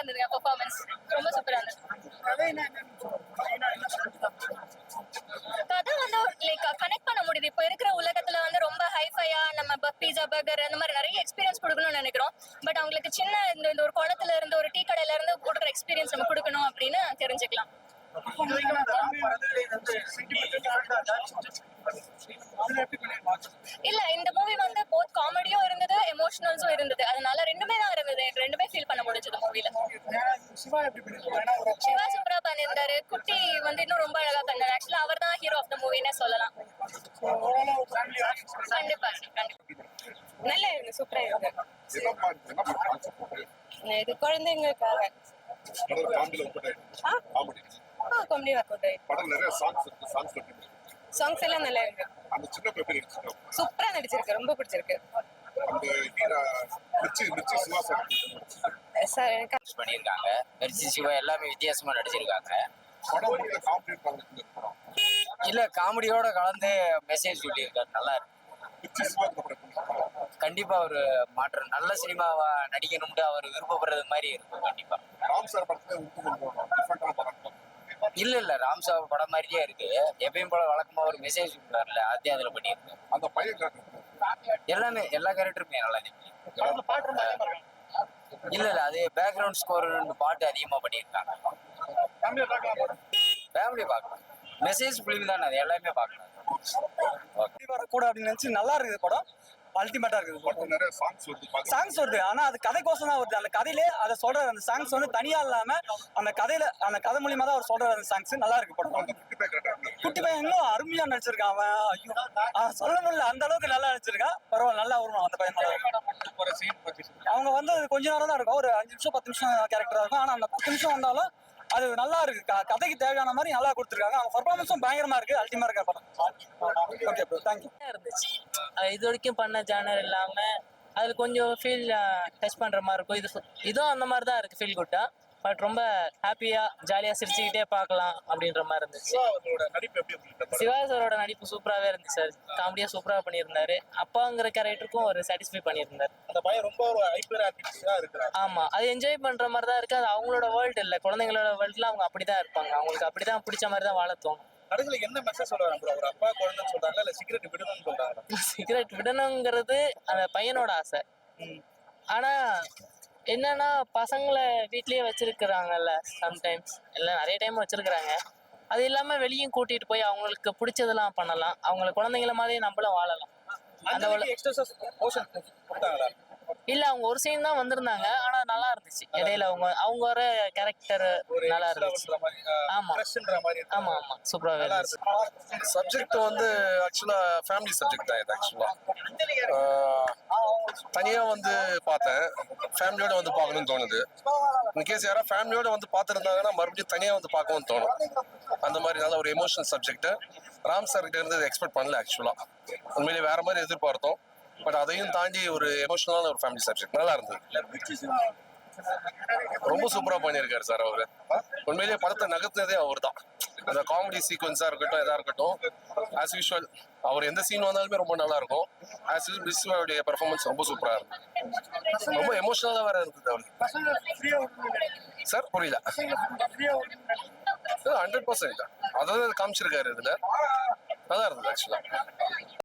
இருந்ததுங்க பெர்ஃபார்மன்ஸ். ரொம்ப சூப்பரா இருந்தது. கதை வந்து லைக் கனெக்ட் பண்ண முடியுது. இப்போ இருக்கிற உலகத்துல வந்து ரொம்ப ஹைஃபையா நம்ம பீஸா பர்கர் அந்த மாதிரி நிறைய எக்ஸ்பீரியன்ஸ் கொடுக்கணும்னு நினைக்கிறோம். பட் அவங்களுக்கு சின்ன இந்த ஒரு குளத்துல இருந்து ஒரு டீ கடையில இருந்து கொடுக்குற எக்ஸ்பீரியன்ஸ் நம்ம கொடுக்கணும் அப்படின்னு தெரிஞ்சுக்கலாம். இல்ல இந்த மூவி வந்து போத் காமெடியும் இருந்தது, எமோஷனல்ஸும் இருந்தது. அதனால ரெண்டுமே தான் இருந்தது. ரெண்டுமே ஃபீல் பண்ண முடிஞ்சது மூவில. சிவா சூப்பரா பண்ணியிருந்தாரு. குட்டி வந்து இன்னும் ரொம்ப அழகா பண்ணாரு. ஆக்சுவலா அவர் தான் ஹீரோ ஆஃப் த மூவினே சொல்லலாம். கண்டிப்பா கண்டிப்பா நல்லா இருக்கு, சூப்பரா இருக்கு. இது குழந்தைங்களுக்காக காமெடி ஒர்க் அவுட். சாங்ஸ் எல்லாம் நல்லா இருக்கு. சூப்பரா நடிச்சிருக்கு, ரொம்ப பிடிச்சிருக்கு. பண்ணிருக்காங்க. மிர்ச்சி சிவா எல்லாமே வித்தியாசமா நடிச்சிருக்காங்க. இல்ல காமெடியோட கலந்து மெசேஜ் சொல்லியிருக்காரு, நல்லா இருக்கு. கண்டிப்பா ஒரு மாற்றம், நல்ல சினிமாவா நடிக்கணும்னு அவர் விருப்பப்படுறது மாதிரி இருக்கும். கண்டிப்பா இல்ல ராம் சார் படம் மாதிரியே இருக்கு. எப்பயும் போல வழக்கமா ஒரு மெசேஜ் கொடுக்குறாருல, அதே அதுல பண்ணியிருக்கு. அந்த பையன் எல்லாமே எல்லா கேரக்டருமே நல்லா இருக்கு. இல்ல அது பேக்ரவுண்ட் ஸ்கோர் பாட்டு அதிகமா பண்ணியிருக்காங்க. ஃபேமிலி பார்க்கலாம். மெசேஜ் பிலிம் தானே, அது எல்லாமே பார்க்கலாம். கூட அப்படின்னு நினைச்சு நல்லா இருக்குது படம். அல்டிமேட்டா இருக்குது. சாங்ஸ் வருது, ஆனா அது கதைக்கோசம் தான் வருது. அந்த கதையிலே அதை சொல்ற அந்த சாங்ஸ் வந்து தனியா இல்லாம அந்த கதையில அந்த கதை மூலியமா தான் அவர் சொல்ற அந்த சாங்ஸ் நல்லா இருக்கு படம். குட்டி பையன் இன்னும் அருமையா நடிச்சிருக்கான் அவன். ஐயோ சொல்ல முடியல, அந்த அளவுக்கு நல்லா நடிச்சிருக்கான். பரவாயில்ல, நல்லா வருவான் அந்த பையன். அவங்க வந்து கொஞ்ச நேரம் தான் இருக்கும், ஒரு 5 நிமிஷம் 10 நிமிஷம் கேரக்டரா இருக்கும். ஆனா அந்த 10 நிமிஷம் வந்தாலும் அது நல்லா இருக்கு. கதைக்கு தேவையான மாதிரி நல்லா கொடுத்துருக்காங்க. அவங்க பர்ஃபார்மன்ஸும் பயங்கரமா இருக்கு, அல்டிமா இருக்க படம். Okay bro, thank you. இருந்துச்சு இது வரைக்கும் பண்ண ஜானர் இல்லாம அது கொஞ்சம் ஃபீல் டச் பண்ற மாதிரி இருக்கும். இதுவும் அந்த மாதிரி தான் இருக்கு, ஃபீல் குட்டா. பட் ரொம்ப ஹாப்பியா ஜாலியா சிரிச்சுக்கிட்டே பார்க்கலாம் அப்படின்ற மாதிரி இருந்துச்சு. சிவா சாரோட நடிப்பு சூப்பராகவே இருந்துச்சு சார். காமெடியா சூப்பரா பண்ணியிருந்தாரு. அப்பாங்கிற கேரக்டருக்கும் ஒரு சாட்டிஸ்ஃபை பண்ணியிருந்தாரு. அந்த பையன் ரொம்ப ஒரு ஹைப்பர் ஆக்டிவிட்டியா இருக்கிறார். ஆமா, அது என்ஜாய் பண்ற மாதிரி தான் இருக்கு. அது அவங்களோட வேர்ல்டு இல்ல, குழந்தைங்களோட வேர்ல்டுல அவங்க அப்படிதான் இருப்பாங்க. அவங்களுக்கு அப்படிதான் பிடிச்ச மாதிரி தான் வாழ தோணும். கடைசியில என்ன மெசேஜ் சொல்றாங்க ப்ரோ? ஒரு அப்பா குழந்தைன்னு சொல்றாங்களா இல்ல சிகரெட் விடணும்னு சொல்றாங்களா? சிகரெட் விடணுங்கிறது அந்த பையனோட ஆசை. ஆனா என்னன்னா பசங்களை வீட்லயே வச்சிருக்கிறாங்கல்ல, சம்டைம்ஸ் எல்லாம் நிறைய டைம் வச்சிருக்கிறாங்க. அது இல்லாம வெளியும் கூட்டிட்டு போய் அவங்களுக்கு பிடிச்சதெல்லாம் பண்ணலாம். அவங்களை குழந்தைங்கள மாதிரியே நம்மளும் வாழலாம். இல்ல அவங்க ஒரு சீன் தான் வந்திருந்தாங்க, ஆனா நல்லா இருந்துச்சு. இடையில அவங்க ஒரு கேரக்டர் நல்லா இருந்துச்சு. ஆமா ஆமா ஆமா சூப்பராவே இருந்துச்சு. சப்ஜெக்ட் வந்து ஆக்சுவலா ஃபேமிலி சப்ஜெக்ட் தான் இது. ஆக்சுவலா தனியா வந்து பார்த்தேன், ஃபேமிலியோட வந்து பார்க்கணும்னு தோணுது. இன்கேஸ் யாராவது ஃபேமிலியோட வந்து பார்த்துருந்தாங்கன்னா மறுபடியும் தனியா வந்து பார்க்கவும் தோணும். அந்த மாதிரி நல்ல ஒரு எமோஷனல் சப்ஜெக்ட். ராம் சார் கிட்ட இருந்து எக்ஸ்பெக்ட் பண்ணல. ஆக்சுவலா உண்மையிலே வேற மாதிரி எதிர்பார்த்தோம். பட் அதையும் தாண்டி ஒரு எமோஷனலான ஒரு ஃபேமிலி சப்ஜெக்ட் நல்லா இருந்தது. ரொம்ப சூப்பரா பண்ணியிருக்காரு சார் அவரு. உண்மையிலேயே படத்தை நகர்த்தினதே அவர் தான். அந்த காமெடி சீக்வன்ஸா இருக்கட்டும், எதா இருக்கட்டும், ஆஸ் யூஷுவல் அவர் எந்த சீன் வந்தாலுமே ரொம்ப நல்லா இருக்கும். ஆஸ் யூஷுவல் பிஸ்வாவுடைய பெர்ஃபார்மன்ஸ் ரொம்ப சூப்பரா இருக்கும். ரொம்ப எமோஷனலா வேற இருந்தது அவருக்கு. சார் புரியல. 100% அதாவது காமிச்சிருக்காரு இதுல. நல்லா இருந்தது ஆக்சுவலா.